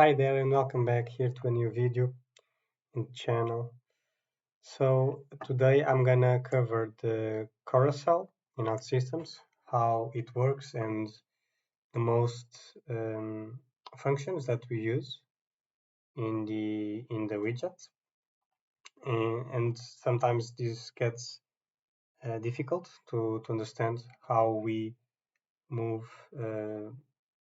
Hi there and welcome back here to a new video in the channel. So today I'm gonna cover the Carousel in OutSystems, how it works and the most functions that we use in the widget. And sometimes this gets difficult to understand how we move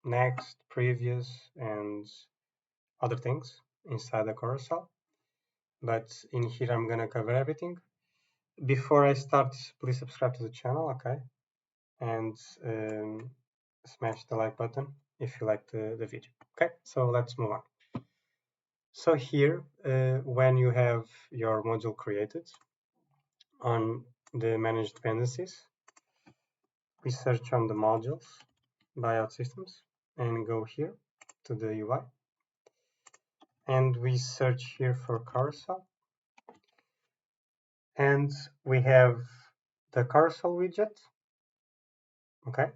next, previous, and other things inside the Carousel. But in here I'm gonna cover everything. Before I start, please subscribe to the channel, okay? And smash the like button if you like the video. Okay, so let's move on. So here, when you have your module created on the managed dependencies, we search on the modules by OutSystems and go here to the UI. And we search here for Carousel. And we have the Carousel widget, okay?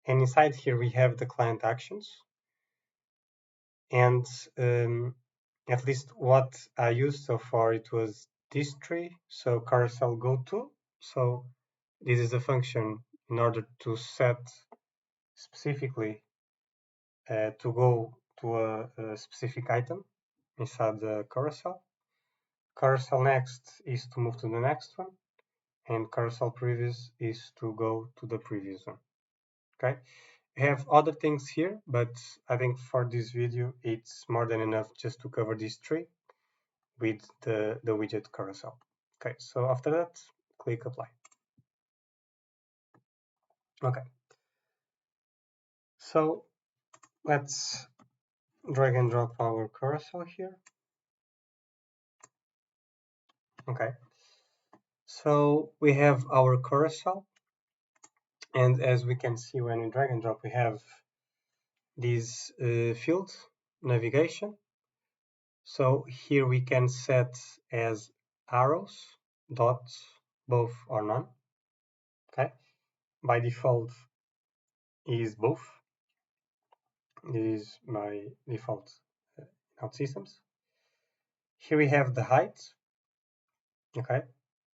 And inside here we have the client actions. And at least what I used so far, it was this tree, so carousel go to. So this is a function in order to set specifically to go to a specific item inside the carousel. Carousel next is to move to the next one, and carousel previous is to go to the previous one. Okay, we have other things here, but I think for this video it's more than enough just to cover these three with the widget carousel. Okay, so after that, click apply. Okay, so let's drag and drop our carousel here. Okay, so we have our carousel, and as we can see when we drag and drop, we have these fields, navigation. So here we can set as arrows, dots, both or none. Okay, by default is both. This is my default OutSystems. Here we have the height. Okay,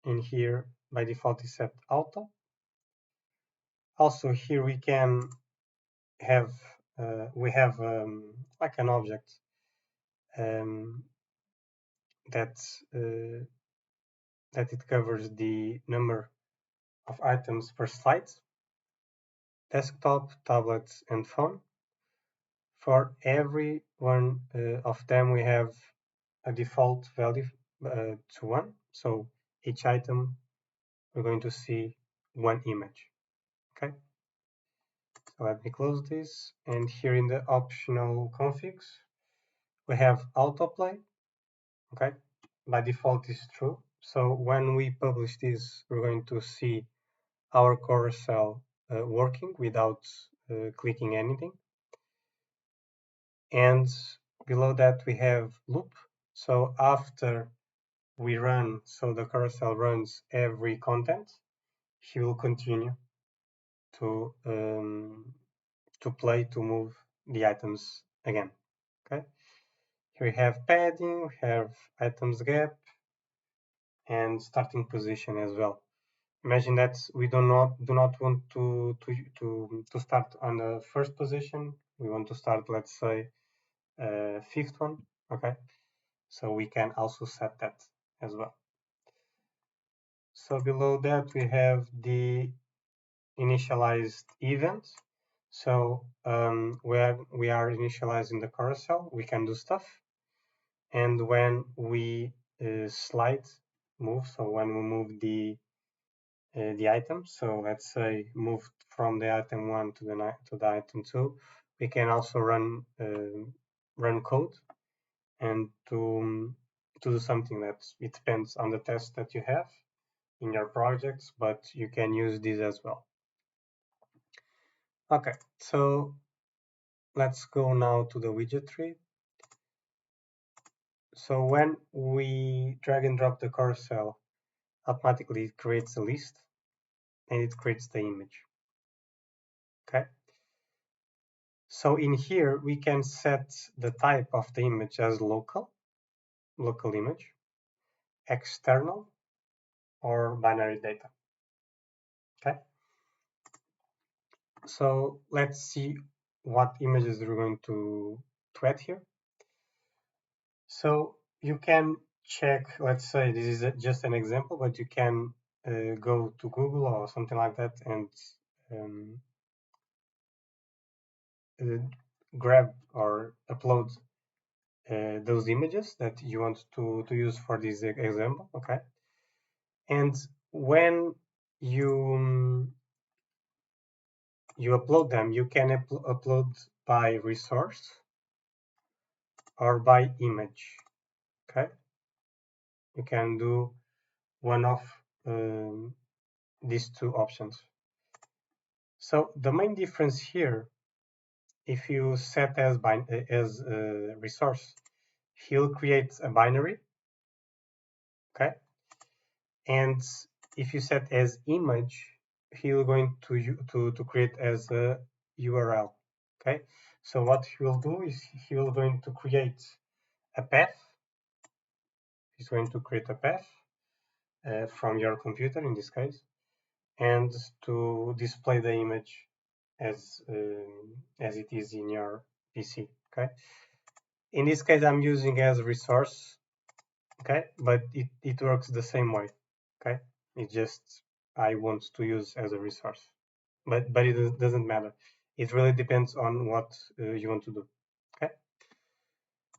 in here by default is set auto. Also here we can have like an object that that it covers the number of items per slide, desktop, tablet, and phone. For every one of them, we have a default value to 1. So each item, we're going to see one image. Okay. So let me close this. And here in the optional configs, we have autoplay. Okay. By default is true. So when we publish this, we're going to see our carousel working without clicking anything. And below that we have loop. So after we run, so the carousel runs every content, he will continue to play, to move the items again. Okay. Here we have padding, we have items gap, and starting position as well. Imagine that we do not want to start on the first position. We want to start, let's say, fifth one. Okay, so we can also set that as well. So below that we have the initialized events. So where we are initializing the carousel, we can do stuff. And when we slide, move, so when we move the item, so let's say move from the item 1 to the item 2, we can also run code and to do something that it depends on the test that you have in your projects, but you can use this as well. Okay, so let's go now to the widget tree. So when we drag and drop the carousel, automatically it creates a list and it creates the image. Okay. So in here, we can set the type of the image as local image, external, or binary data. Okay. So let's see what images we're going to add here. So you can check, let's say this is just an example, but you can go to Google or something like that and um, grab or upload those images that you want to use for this example, okay? And when you upload them, you can upload by resource or by image, okay? You can do one of these two options. So the main difference here, if you set as resource, he'll create a binary, okay? And if you set as image, he'll going to create as a URL, okay? So what he will do is he will going to create a path. He's going to create a path from your computer in this case, and to display the image as it is in your PC. Okay. In this case, I'm using as resource. Okay, but it works the same way. Okay, it just I want to use as a resource, but it doesn't matter. It really depends on what you want to do. Okay,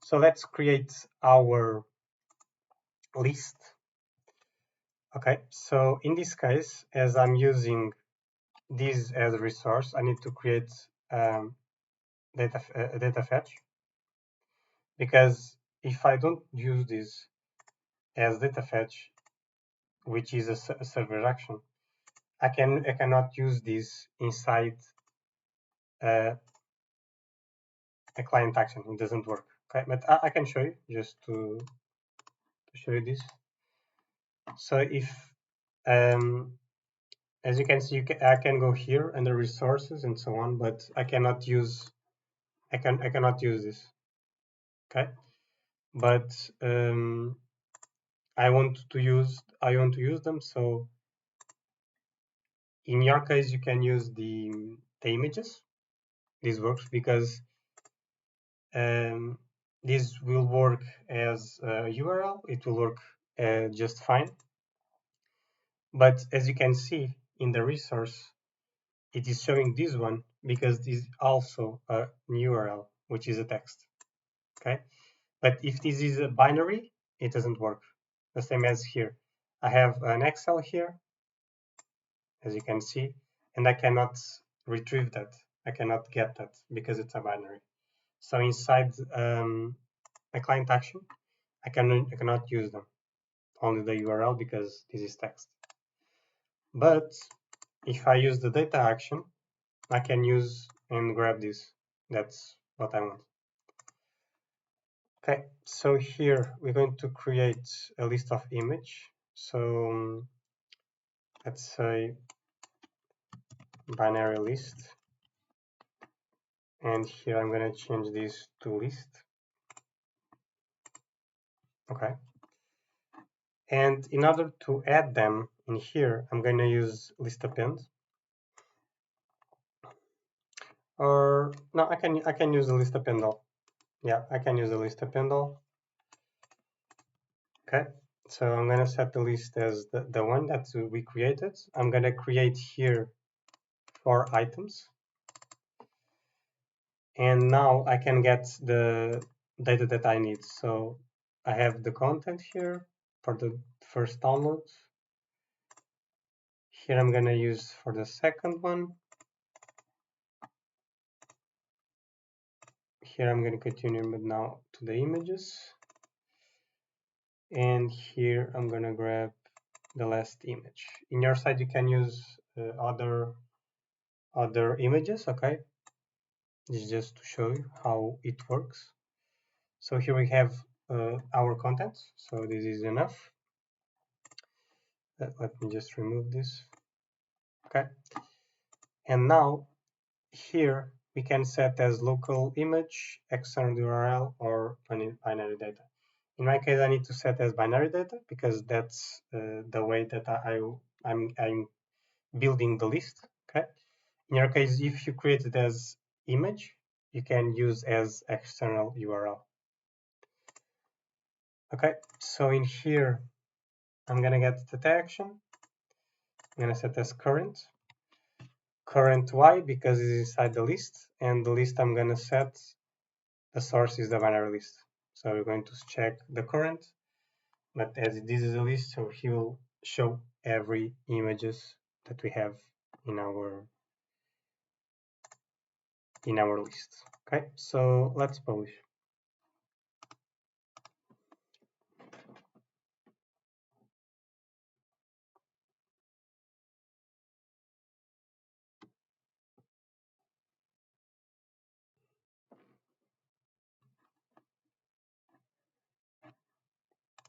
so let's create our list. Okay, so in this case, as I'm using this as a resource, I need to create data fetch, because if I don't use this as data fetch, which is a server action, I cannot use this inside a client action. It doesn't work. Okay, but I can show you just to show you this. So if as you can see, I can go here under resources and so on, but I cannot use I cannot use this. Okay, but I want to use them. So in your case, you can use the images. This works because this will work as a URL. It will work just fine. But as you can see in the resource, it is showing this one because this is also an URL, which is a text. Okay, but if this is a binary, it doesn't work. The same as here. I have an Excel here, as you can see, and I cannot retrieve that. I cannot get that because it's a binary. So inside a client action, I cannot use them, only the URL, because this is text. But if I use the data action, I can use and grab this. That's what I want. Okay, so here we're going to create a list of image. So let's say binary list. And here I'm going to change this to list. Okay. And in order to add them in here, I'm going to use list append. Or no, I can use the list append all. Yeah, I can use the list append all. Okay, so I'm going to set the list as the one that we created. I'm going to create here 4 items. And now I can get the data that I need. So I have the content here for the first download. Here I'm going to use for the second one. Here I'm going to continue, but now to the images. And here I'm going to grab the last image. In your side, you can use other images, okay? This is just to show you how it works. So here we have our content. So this is enough. Let me just remove this. Okay. And now here we can set as local image, external URL, or binary data. In my case, I need to set as binary data because that's the way that I'm building the list. Okay. In your case, if you create it as image, you can use as external URL. Okay. So in here, I'm gonna get the tag action. I'm gonna set as current. Current Y because it's inside the list, and the list I'm gonna set, the source is the binary list. So we're going to check the current, but as this is a list, so he will show every images that we have in our list. Okay, so let's publish.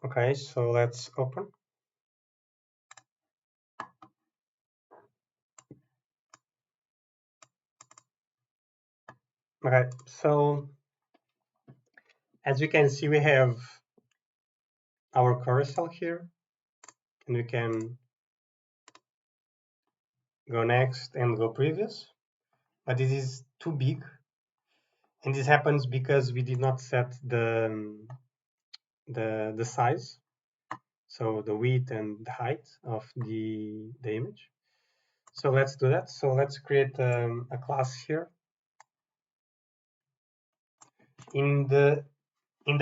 Okay, so let's open. Okay, so as you can see, we have our carousel here, and we can go next and go previous, but this is too big, and this happens because we did not set the size, so the width and the height of the image. So let's do that. So let's create a class here. In the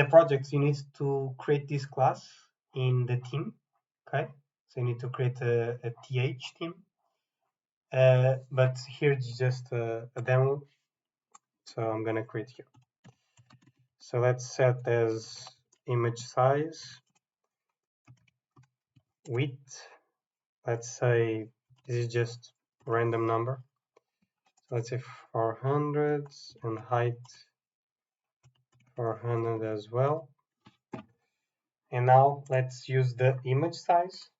project, you need to create this class in the team. Okay, so you need to create a th team. But here it's just a demo, so I'm gonna create here. So let's set as image size, width. Let's say this is just random number. So let's say 400 and height 400 as well. And now let's use the image size.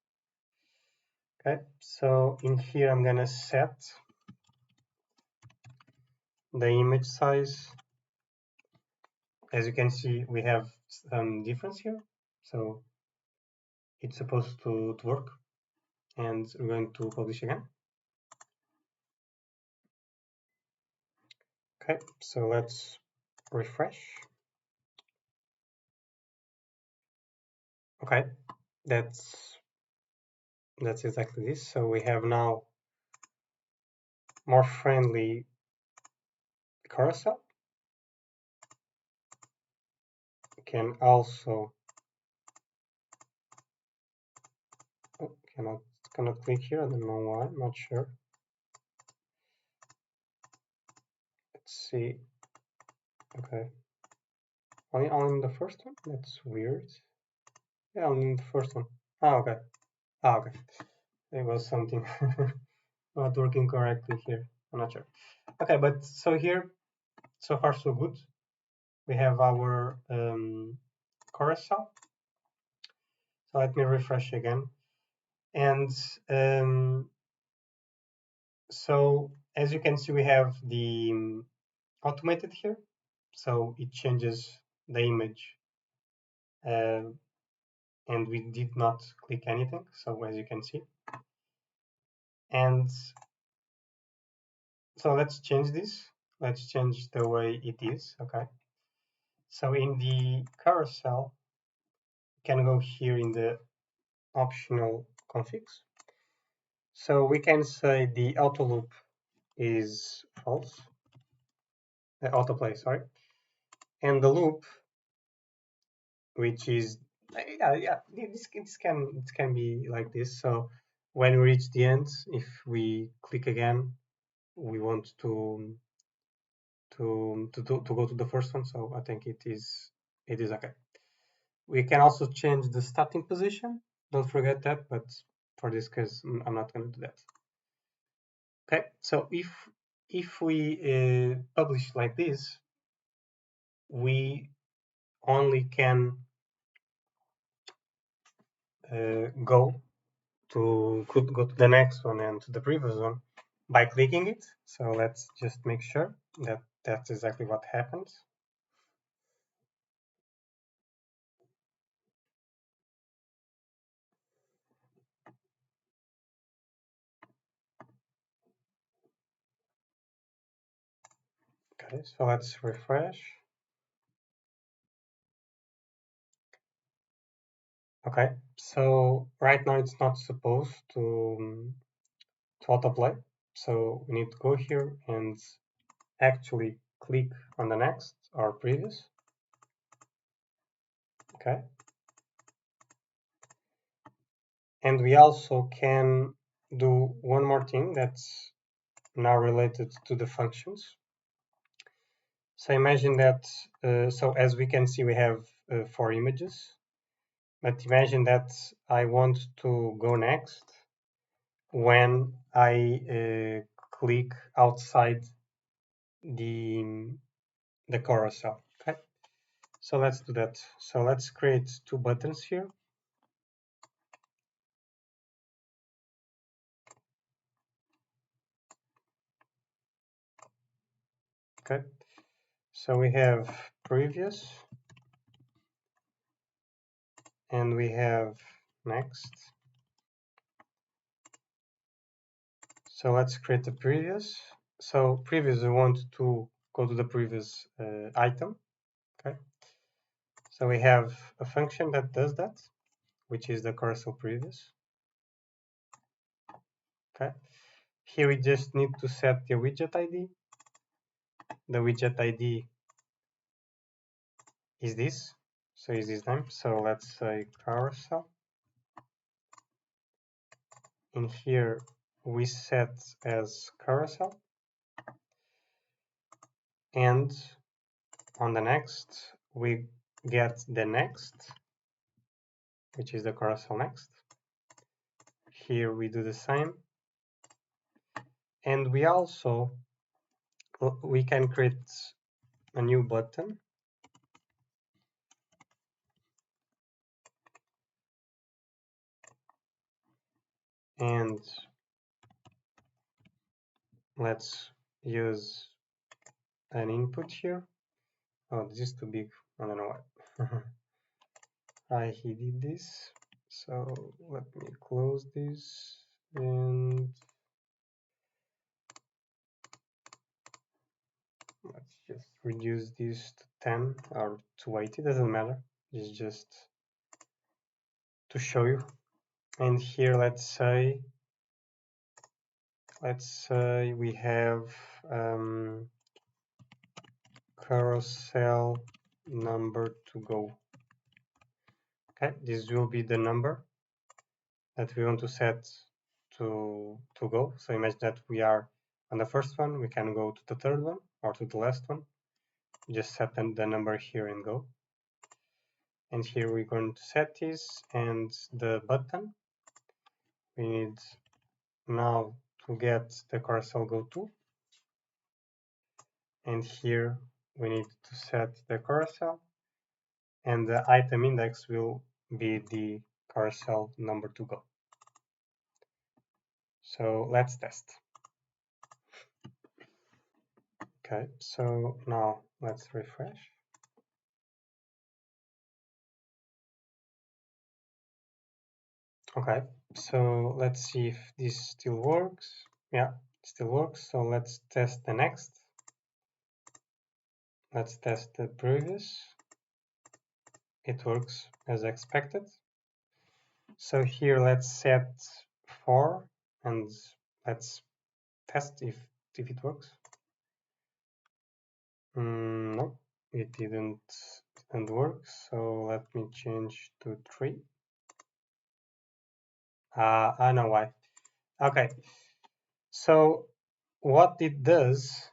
Okay, so in here I'm gonna set the image size. As you can see, we have some difference here, so it's supposed to work, and we're going to publish again. Okay, so let's refresh. Okay, that's exactly this. So we have now more friendly carousel. We can also cannot click here. I don't know why. I'm not sure. Let's see. Okay. Only on the first one? That's weird. Yeah, only the first one. Ah, okay. Ah, okay. There was something not working correctly here. I'm not sure. Okay, but so here, so far so good. We have our carousel. So let me refresh again. And so as you can see, we have the automated here. So it changes the image. And we did not click anything. So as you can see. And so let's change this. Let's change the way it is. Okay. So in the carousel, you can go here in the optional configs. So we can say the auto loop is false, the autoplay, sorry, and the loop, which is this can be like this. So when we reach the end, if we click again, we want to go to the first one. So I think it is okay. We can also change the starting position. Don't forget that, but for this case, I'm not going to do that. Okay, so if we publish like this, we only can go to the next one and to the previous one by clicking it. So let's just make sure. that's exactly what happens. Okay, so let's refresh. Okay, so right now it's not supposed to autoplay. So we need to go here and actually click on the next or previous. Okay. And we also can do one more thing that's now related to the functions. So imagine that, so as we can see, we have 4 images, but imagine that I want to go next when I click outside the carousel. Okay, so let's do that. So let's create 2 buttons here. Okay, so we have previous and we have next. So let's create a previous. So previous, we want to go to the previous item. Okay. So we have a function that does that, which is the carousel previous. Okay. Here we just need to set the widget ID. The widget ID is this. So is this name. So let's say carousel. In here we set as carousel. And on the next we get the next, which is the carousel next. Here we do the same. And we also we can create a new button and let's use an input here. Oh, this is too big. I don't know why. He did this. So let me close this and let's just reduce this to 10 or to 80. Doesn't matter. It's just to show you. And here, let's say we have carousel number to go. Okay, this will be the number that we want to set to go. So imagine that we are on the first one, we can go to the third one or to the last one. Just set the number here and go. And here we're going to set this and the button. We need now to get the carousel go to. And here we need to set the carousel and the item index will be the carousel number to go. So let's test. Okay, so now let's refresh. Okay, so let's see if this still works. Yeah, it still works. So let's test the next. Let's test the previous. It works as expected. So here let's set 4 and let's test if it works. No, it didn't work. So let me change to 3. I know why. Okay, so what it does,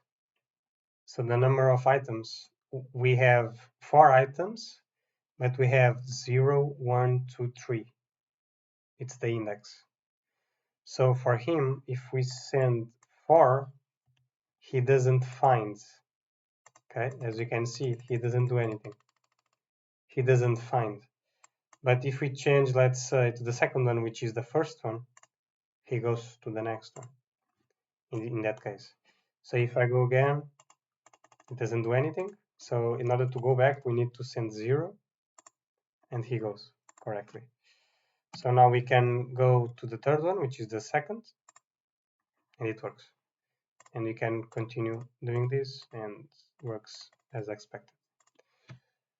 so the number of items, we have 4 items, but we have 0, 1, 2, 3. It's the index. So for him, if we send 4, he doesn't find. Okay, as you can see, he doesn't do anything. He doesn't find. But if we change, let's say, to the second one, which is the first one, he goes to the next one in that case. So if I go again, it doesn't do anything. So in order to go back, we need to send 0, and he goes correctly. So now we can go to the third one, which is the second, and it works. And we can continue doing this, and works as expected.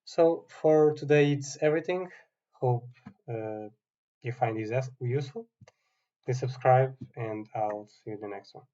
So for today, it's everything. Hope you find this useful. Please subscribe, and I'll see you in the next one.